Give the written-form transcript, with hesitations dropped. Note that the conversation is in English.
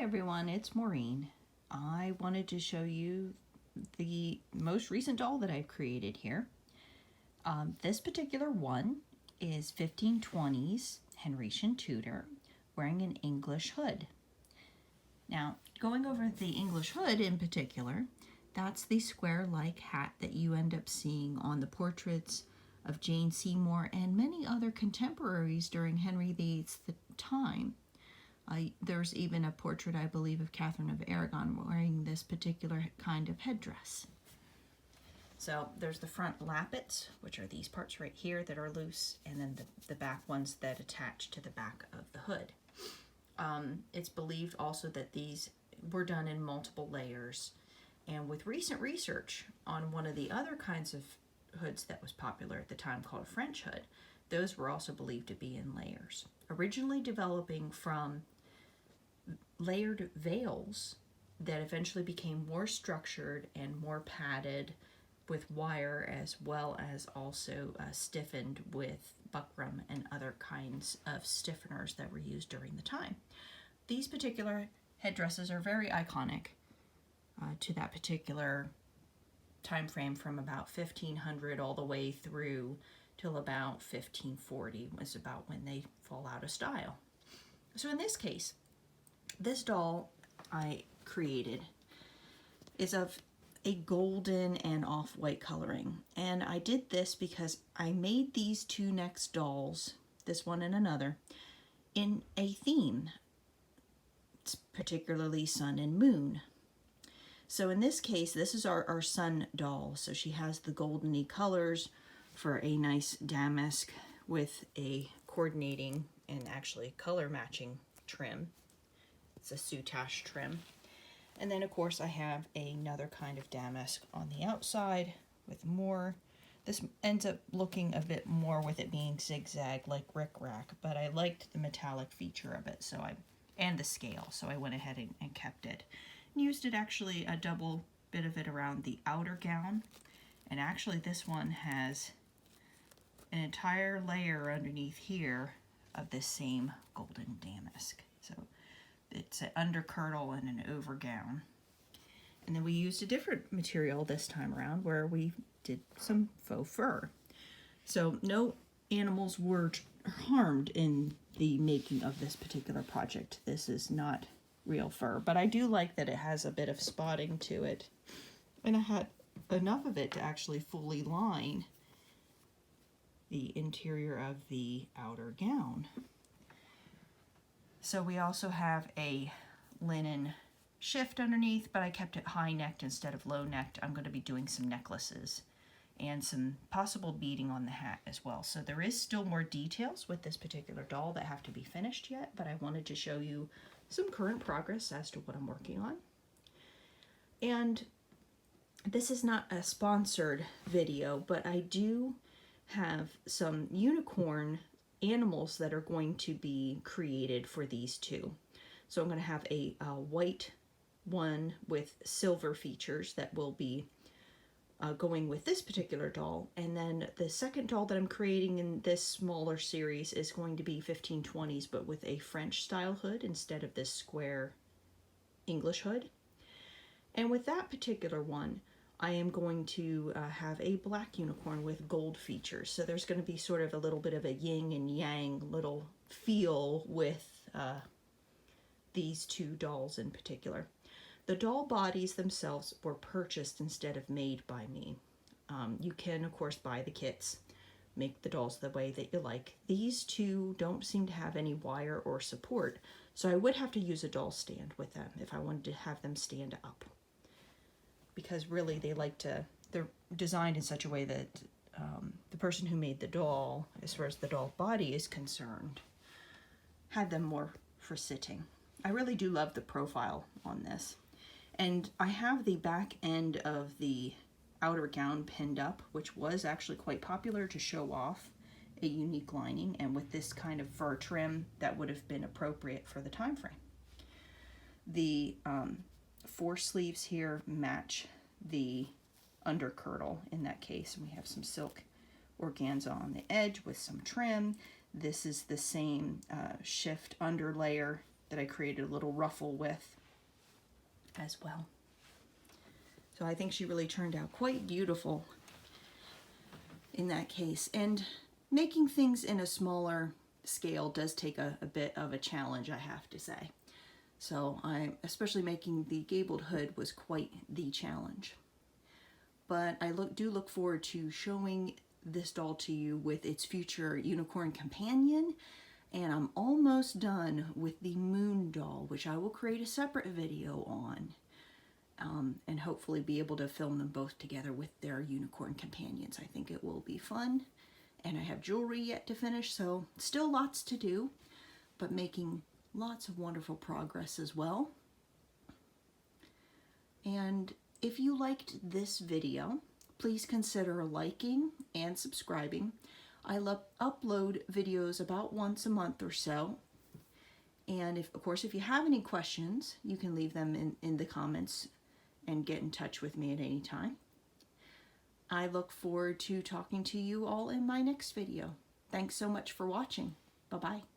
everyone, it's Maureen. I wanted to show you the most recent doll that I've created here. This particular one is 1520s Henrician Tudor wearing an English hood. Now, going over the English hood in particular, that's the square-like hat that you end up seeing on the portraits of Jane Seymour and many other contemporaries during Henry VIII's time. There's even a portrait, I believe, of Catherine of Aragon wearing this particular kind of headdress. So there's the front lappets, which are these parts right here that are loose, and then the back ones that attach to the back of the hood. It's believed also that these were done in multiple layers, and with recent research on one of the other kinds of hoods that was popular at the time called a French hood, those were also believed to be in layers. Originally developing from layered veils that eventually became more structured and more padded with wire, as well as also stiffened with buckram and other kinds of stiffeners that were used during the time. These particular headdresses are very iconic to that particular time frame, from about 1500 all the way through till about 1540 was about when they fall out of style. So in this case, this doll I created is of a golden and off-white coloring, and I did this because I made these two next dolls, this one and another, in a theme. It's particularly sun and moon. So in this case, this is our sun doll. So she has the goldeny colors for a nice damask with a coordinating and actually color matching trim. It's a soutache trim. And then of course I have another kind of damask on the outside with more. This ends up looking a bit more with it being zigzag like rickrack, but I liked the metallic feature of it, and the scale, so I went ahead and kept it. And used it actually a double bit of it around the outer gown, and actually this one has an entire layer underneath here of this same golden damask. So it's an underkirtle and an overgown. And then we used a different material this time around where we did some faux fur. So no animals were harmed in the making of this particular project. This is not real fur, but I do like that it has a bit of spotting to it. And I had enough of it to actually fully line the interior of the outer gown. So we also have a linen shift underneath, but I kept it high-necked instead of low-necked. I'm going to be doing some necklaces and some possible beading on the hat as well. So there is still more details with this particular doll that have to be finished yet, but I wanted to show you some current progress as to what I'm working on. And this is not a sponsored video, but I do have some unicorn animals that are going to be created for these two. So I'm going to have a white one with silver features that will be going with this particular doll, and then the second doll that I'm creating in this smaller series is going to be 1520s, but with a French style hood instead of this square English hood. And with that particular one, I am going to have a black unicorn with gold features. So there's going to be sort of a little bit of a yin and yang little feel with these two dolls in particular. The doll bodies themselves were purchased instead of made by me. You can, of course, buy the kits, make the dolls the way that you like. These two don't seem to have any wire or support, so I would have to use a doll stand with them if I wanted to have them stand up. Because really they're designed in such a way that the person who made the doll, as far as the doll body is concerned, had them more for sitting. I really do love the profile on this. And I have the back end of the outer gown pinned up, which was actually quite popular to show off a unique lining, and with this kind of fur trim that would have been appropriate for the time frame. The four sleeves here match the underkirtle in that case. We have some silk organza on the edge with some trim. This is the same shift underlayer that I created a little ruffle with as well. So I think she really turned out quite beautiful in that case. And making things in a smaller scale does take a bit of a challenge, I have to say. So especially making the gabled hood was quite the challenge. But I do look forward to showing this doll to you with its future unicorn companion. And I'm almost done with the moon doll, which I will create a separate video on. And hopefully be able to film them both together with their unicorn companions. I think it will be fun. And I have jewelry yet to finish, so still lots to do, but making lots of wonderful progress as well. And if you liked this video, please consider liking and subscribing. I upload videos about once a month or so. And of course, if you have any questions, you can leave them in the comments and get in touch with me at any time. I look forward to talking to you all in my next video. Thanks so much for watching. Bye-bye.